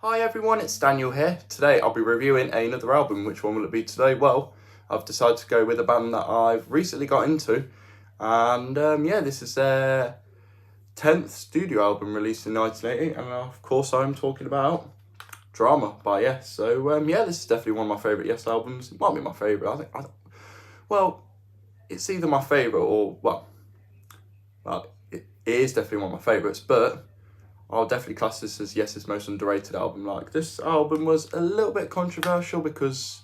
Hi everyone, it's Daniel here. Today I'll be reviewing another album. Which one will it be today? Well, I've decided to go with a band that I've recently got into, and this is their 10th studio album released in 1980, and of course I'm talking about Drama by Yes. So this is definitely one of my favourite Yes albums. It might be my favourite. Well, it's either my favourite or it is definitely one of my favourites, but I'll definitely class this as Yes's most underrated album. Like, this album was a little bit controversial because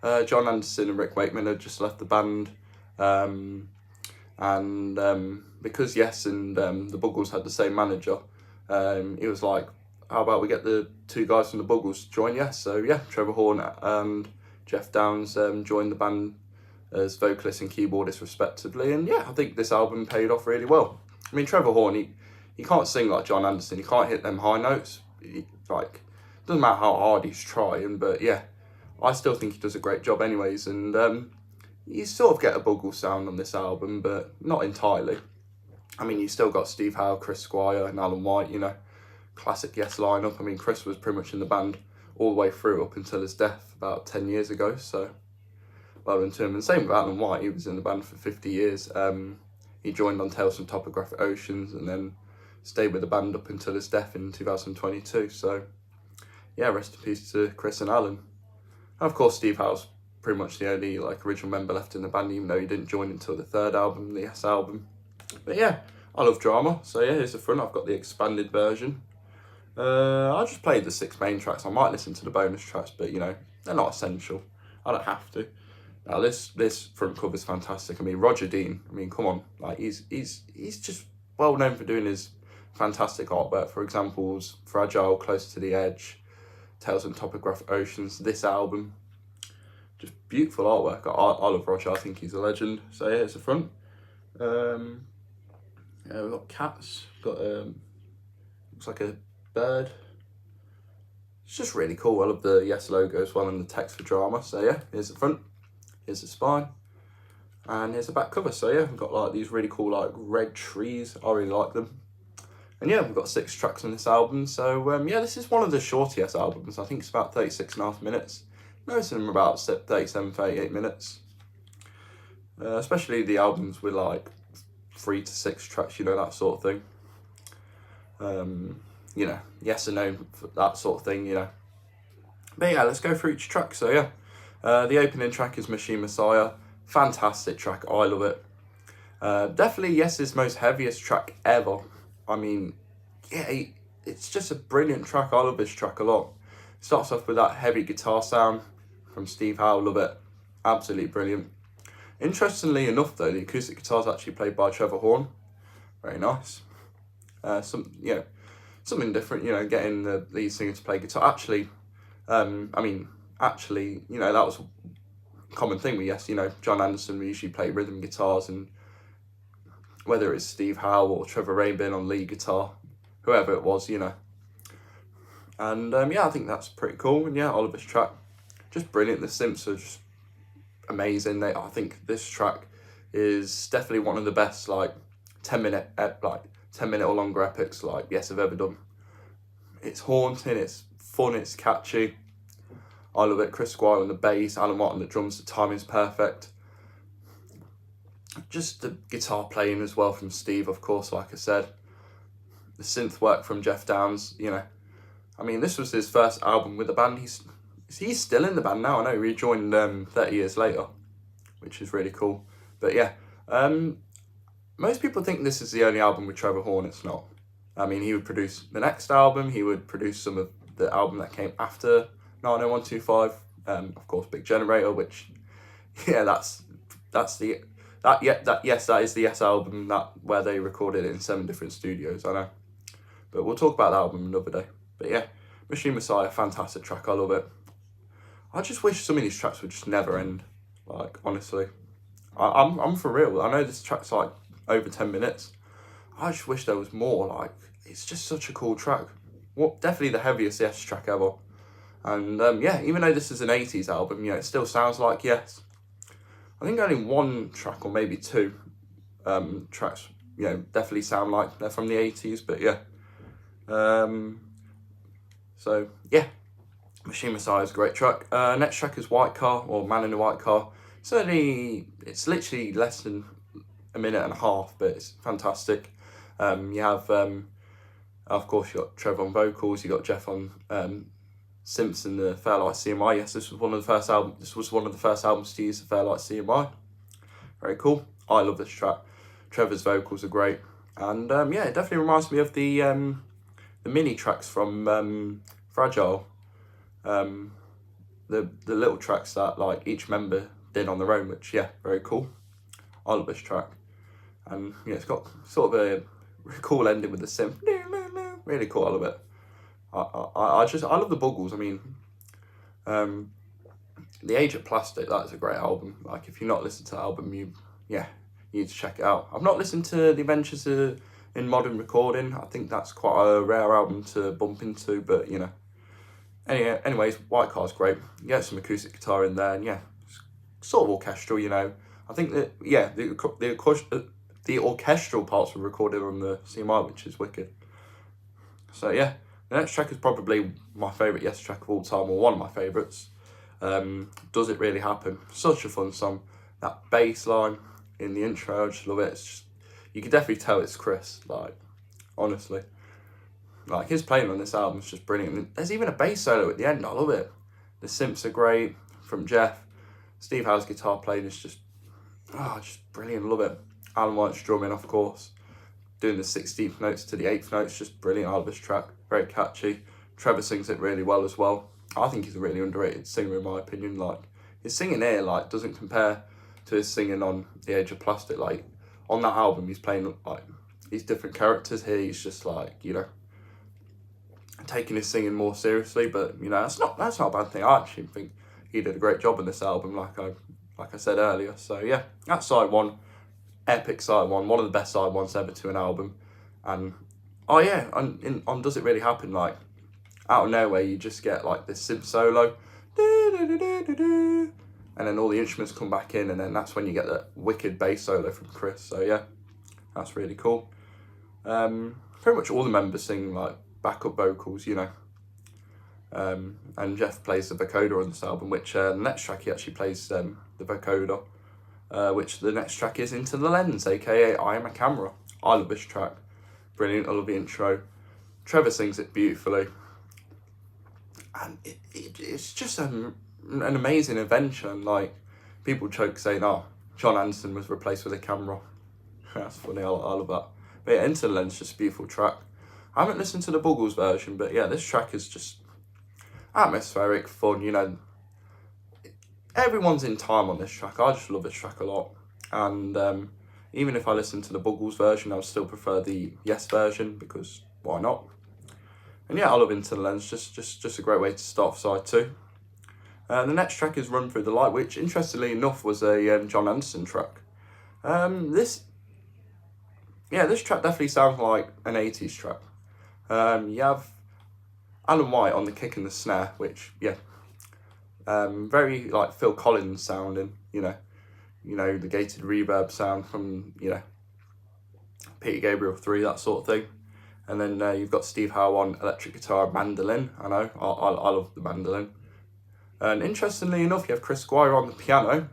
John Anderson and Rick Wakeman had just left the band, because Yes and the Buggles had the same manager, he was like, how about we get the two guys from the Buggles to join Yes? So yeah, Trevor Horn and Jeff Downes joined the band as vocalist and keyboardist respectively, and yeah, I think this album paid off really well. I mean, Trevor Horn, he can't sing like John Anderson. He can't hit them high notes. Doesn't matter how hard he's trying, but yeah, I still think he does a great job anyways. And you sort of get a Buggle sound on this album, but not entirely. I mean, you still got Steve Howe, Chris Squire and Alan White, classic Yes lineup. I mean, Chris was pretty much in the band all the way through up until his death about 10 years ago, so well into him. And same with Alan White, he was in the band for 50 years. He joined on Tales from Topographic Oceans and then stayed with the band up until his death in 2022. So yeah, rest in peace to Chris and Alan. And of course, Steve Howe's pretty much the only original member left in the band, even though he didn't join until the third album, the Yes album. But yeah, I love Drama. So yeah, here's the front. I've got the expanded version. I just played the 6 main tracks. I might listen to the bonus tracks, but they're not essential. I don't have to. Now this front cover is fantastic. I mean, Roger Dean. I mean, come on, he's just well known for doing his fantastic artwork. For examples, Fragile, Close to the Edge, Tales from Topographic Oceans. This album, just beautiful artwork. I love Roger. I think he's a legend. So yeah, here's the front. We've got cats. Got looks like a bird. It's just really cool. I love the Yes logo as well and the text for Drama. So yeah, here's the front. Here's the spine, and here's the back cover. So yeah, we've got these really cool red trees. I really like them. And yeah, we've got 6 tracks on this album. So this is one of the shorter Yes albums. I think it's about 36.5 minutes. Most of them are about 37, 38 minutes. Especially the albums with 3 to 6 tracks, that sort of thing. Yes and no, that sort of thing, But yeah, let's go through each track. So yeah. The opening track is Machine Messiah. Fantastic track, I love it. Definitely Yes's most heaviest track ever. I mean, yeah, it's just a brilliant track. I love this track a lot. It starts off with that heavy guitar sound from Steve Howe, love it. Absolutely brilliant. Interestingly enough though, the acoustic guitar is actually played by Trevor Horn. Very nice. Something different, getting the lead singer to play guitar. Actually, that was a common thing with Yes. John Anderson usually played rhythm guitars, and whether it's Steve Howe or Trevor Rabin on lead guitar, whoever it was, And I think that's pretty cool. And yeah, I love this track. Just brilliant. The synths are just amazing. I think this track is definitely one of the best 10 minute or longer epics Yes have ever done. It's haunting, it's fun, it's catchy. I love it. Chris Squire on the bass, Alan Watt on the drums, the timing's perfect. Just the guitar playing as well from Steve, of course, like I said. The synth work from Jeff Downes, this was his first album with the band. He's still in the band now. I know he rejoined 30 years later, which is really cool. But yeah, most people think this is the only album with Trevor Horn. It's not. He would produce the next album. He would produce some of the album that came after 90125, of course, Big Generator, which, yeah, that is the Yes album where they recorded it in 7 different studios, I know. But we'll talk about that album another day. But yeah, Machine Messiah, fantastic track, I love it. I just wish some of these tracks would just never end, honestly. I'm for real. I know this track's over 10 minutes. I just wish there was more, it's just such a cool track. Definitely the heaviest Yes track ever. And even though this is an 80s album, it still sounds like Yes. I think only 1 track or maybe 2 tracks, definitely sound like they're from the 80s, but yeah. So yeah, Machine Messiah is a great track. Next track is White Car, or Man in a White Car. It's literally less than a minute and a half, but it's fantastic. You have, of course, you got Trevor on vocals, you got Jeff on Simpson, the Fairlight CMI. Yes, this was one of the first albums to use the Fairlight CMI. Very cool. I love this track. Trevor's vocals are great, and yeah, it definitely reminds me of the mini tracks from Fragile. The little tracks that like each member did on their own, which yeah, very cool. I love this track, and yeah, it's got sort of a cool ending with the synth. Really cool. I love it. I love the Buggles. I mean, The Age of Plastic, that is a great album. Like, if you've not listened to the album, you need to check it out. I've not listened to The Adventures in Modern Recording. I think that's quite a rare album to bump into, but you know. Anyways, White Car's great. You get some acoustic guitar in there, and yeah, it's sort of orchestral, you know. I think that, yeah, the orchestral parts were recorded on the CMI, which is wicked. So yeah, the next track is probably my favourite Yes track of all time, or one of my favourites. Does It Really Happen? Such a fun song. That bass line in the intro, I just love it. It's just, you can definitely tell it's Chris, like, honestly. Like, his playing on this album is just brilliant. There's even a bass solo at the end, I love it. The synths are great from Jeff. Steve Howe's guitar playing is just brilliant, love it. Alan White's drumming, of course. Doing the 16th notes to the 8th notes, just brilliant. I love this track, very catchy. Trevor sings it really well as well. I think he's a really underrated singer in my opinion. Like, his singing here, like, doesn't compare to his singing on The Age of Plastic. Like, on that album, he's playing, like, these different characters. Here, he's just, like, you know, taking his singing more seriously, but you know, that's not a bad thing. I actually think he did a great job in this album, like I said earlier. So yeah, that's side one, epic side one of the best side ones ever to an album. And oh yeah, on Does It Really Happen, like, out of nowhere you just get like this synth solo, and then all the instruments come back in, and then that's when you get that wicked bass solo from Chris. So yeah, that's really cool. Pretty much all the members sing like backup vocals, you know. And Jeff plays the vocoder on this album, which the next track he actually plays the vocoder, which the next track is Into the Lens, aka I Am a Camera. I love this track. Brilliant, I love the intro. Trevor sings it beautifully. And it's just an amazing invention. Like, people joke saying, oh, John Anderson was replaced with a camera. That's funny, I love that. But yeah, Into the Lens is just a beautiful track. I haven't listened to the Buggles version, but yeah, this track is just atmospheric, fun, you know. Everyone's in time on this track. I just love this track a lot. And even if I listen to the Buggles version, I would still prefer the Yes version, because why not? And yeah, I love Into the Lens, just a great way to start off side two. The next track is Run Through the Light, which interestingly enough was a John Anderson track. This track definitely sounds like an 80s track. You have Alan White on the kick and the snare, which, yeah, very like Phil Collins sounding, you know, the gated reverb sound from, you know, Peter Gabriel 3, that sort of thing. And then you've got Steve Howe on electric guitar and mandolin. I know, I love the mandolin. And interestingly enough, you have Chris Squire on the piano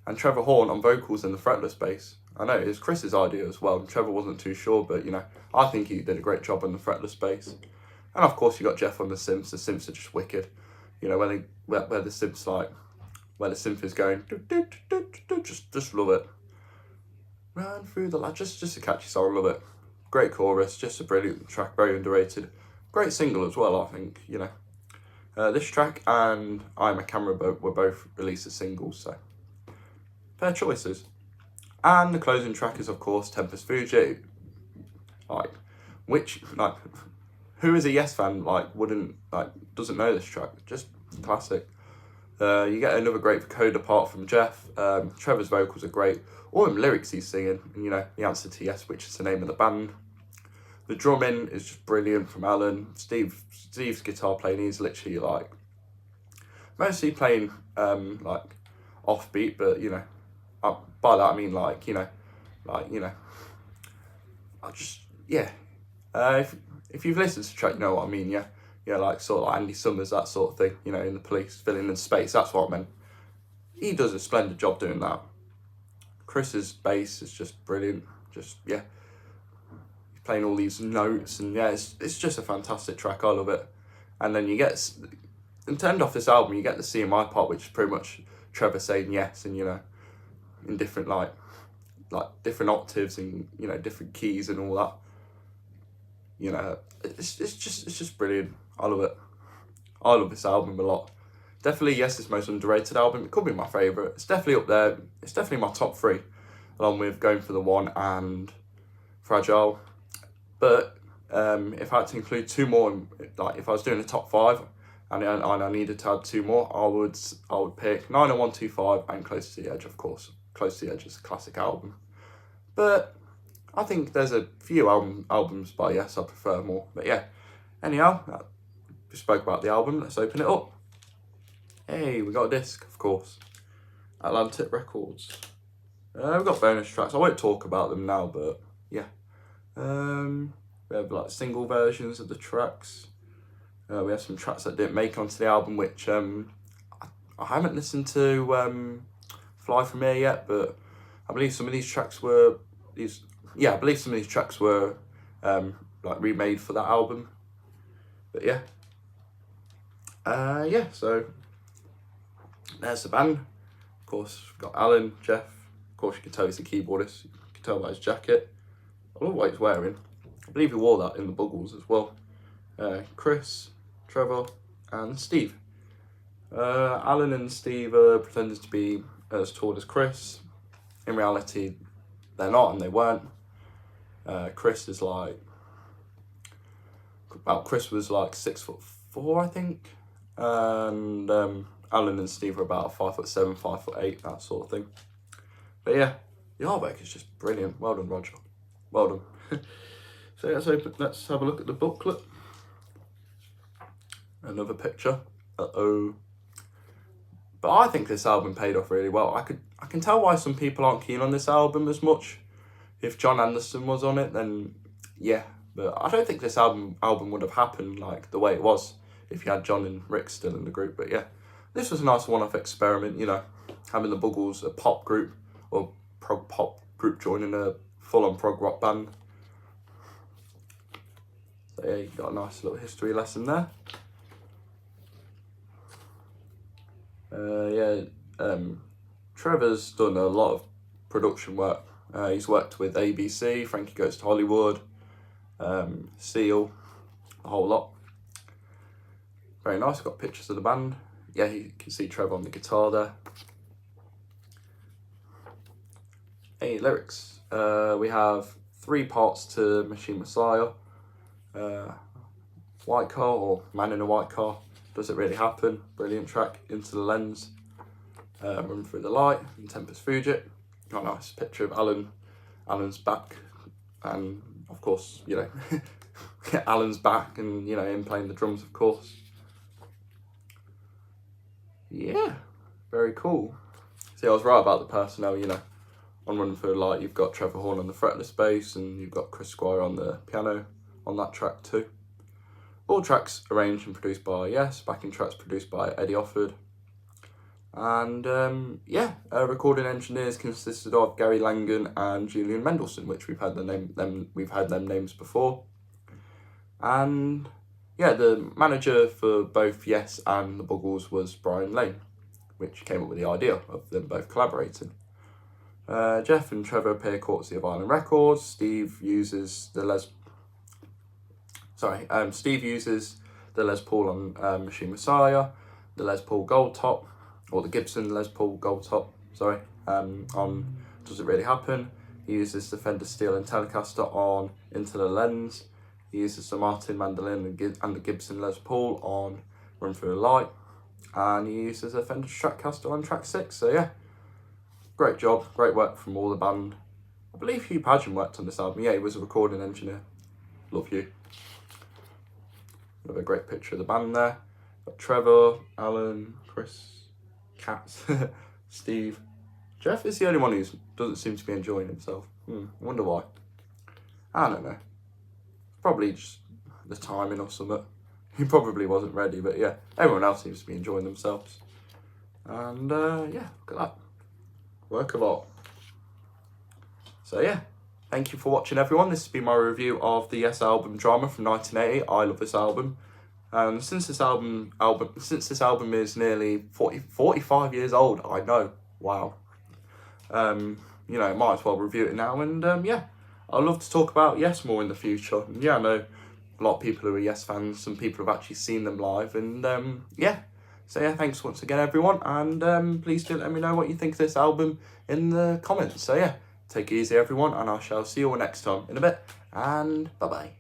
and Trevor Horn on vocals and the fretless bass. I know, it was Chris's idea as well. Trevor wasn't too sure, but, you know, I think he did a great job on the fretless bass. And, of course, you got Jeff on the synths. The synths are just wicked. You know, where the synths, like, where the synth is going, just love it. Run Through the Light, just a catchy song, love it. Great chorus, just a brilliant track, very underrated. Great single as well, I think, you know. This track and I'm a Camera were both released as singles, so fair choices. And the closing track is, of course, Tempest Fuji. Like, who is a Yes fan, like, doesn't know this track? Just classic. You get another great vocoder part from Jeff. Trevor's vocals are great. All them lyrics he's singing, and, you know, the answer to Yes, which is the name of the band. The drumming is just brilliant from Alan. Steve's guitar playing, he's literally, like, mostly playing, like, offbeat, but, you know, by that I mean, like, you know, I just, yeah. If you've listened to the track, you know what I mean, yeah. You know, like sort of like Andy Summers, that sort of thing, you know, in the Police, filling in space, that's what I meant. He does a splendid job doing that. Chris's bass is just brilliant, he's playing all these notes, and yeah, it's just a fantastic track, I love it. And then you get, and turned off this album, you get the CMI part, which is pretty much Trevor saying yes, and you know, in different like different octaves and, you know, different keys and all that. You know, it's just brilliant. I love it. I love this album a lot. Definitely Yes's most underrated album. It could be my favourite. It's definitely up there. It's definitely my top 3, along with Going for the One and Fragile. But if I had to include 2 more, like if I was doing a top 5 and I needed to add 2 more, I would pick 90125 and Close to the Edge, of course. Close to the Edge is a classic album. But I think there's a few albums by Yes I prefer more. But yeah, anyhow, we spoke about the album. Let's open it up. Hey, we got a disc, of course. Atlantic Records. We've got bonus tracks. I won't talk about them now, but yeah. We have like single versions of the tracks. We have some tracks that didn't make onto the album, which I haven't listened to Fly From Here yet, but I believe some of these tracks were like remade for that album. But yeah. So there's the band. Of course, we've got Alan, Jeff. Of course, you can tell he's a keyboardist. You can tell by his jacket. I love what he's wearing. I believe he wore that in the Buggles as well. Chris, Trevor, and Steve. Alan and Steve are pretending to be as tall as Chris. In reality, they're not, and they weren't. Chris was like 6'4", I think, and Alan and Steve are about 5'7", 5'8", that sort of thing. But yeah, the artwork is just brilliant. Well done, Roger. Well done. So let's have a look at the booklet. Another picture. But I think this album paid off really well. I can tell why some people aren't keen on this album as much. If John Anderson was on it, then yeah. But I don't think this album would have happened like the way it was if you had John and Rick still in the group. But yeah, this was a nice one-off experiment, you know, having the Buggles, a pop group or prog pop group, joining a full-on prog rock band. So yeah, you got a nice little history lesson there. Trevor's done a lot of production work. He's worked with ABC, Frankie Goes to Hollywood, Seal, a whole lot. Very nice. Got pictures of the band. Yeah, you can see Trevor on the guitar there. Hey, lyrics. We have 3 parts to Machine Messiah. White Car, or Man in a White Car. Does It Really Happen? Brilliant track. Into the Lens. Run Through the Light. And Tempest Fugit. Got a nice picture of Alan's back, and of course, you know, Alan's back, and you know, him playing the drums, of course. Yeah, very cool. See, I was right about the personnel, you know. On Run Through the Light, you've got Trevor Horn on the fretless bass, and you've got Chris Squire on the piano on that track too. All tracks arranged and produced by Yes, backing tracks produced by Eddie Offord. And recording engineers consisted of Gary Langan and Julian Mendelsohn, which we've had them names before. And yeah, the manager for both Yes and the Buggles was Brian Lane, which came up with the idea of them both collaborating. Jeff and Trevor appear courtesy of Island Records. Steve uses the Les Paul on Machine Messiah, the Les Paul Gold Top, or the Gibson Les Paul Gold Top, on Does It Really Happen? He uses the Fender Steel and Telecaster on Into the Lens. He uses the Martin mandolin and the Gibson Les Paul on Run Through the Light. And he uses a Fender Stratocaster on track 6. So yeah, great job, great work from all the band. I believe Hugh Padgham worked on this album. Yeah, he was a recording engineer. Love you. Another great picture of the band there. Got Trevor, Alan, Chris, Katz, Steve. Jeff is the only one who doesn't seem to be enjoying himself. I wonder why. I don't know. Probably just the timing or something. he probably wasn't ready, but yeah, everyone else seems to be enjoying themselves. And yeah, look at that. Work a lot. So yeah, thank you for watching, everyone. This has been my review of the Yes album Drama from 1980. I love this album. And since this album is nearly 45 years old, I know, wow. You know, might as well review it now. And yeah, I'd love to talk about Yes more in the future. And yeah, I know a lot of people who are Yes fans. Some people have actually seen them live. And yeah, so yeah, thanks once again, everyone. And please do let me know what you think of this album in the comments. So yeah, take it easy, everyone, and I shall see you all next time in a bit. And bye-bye.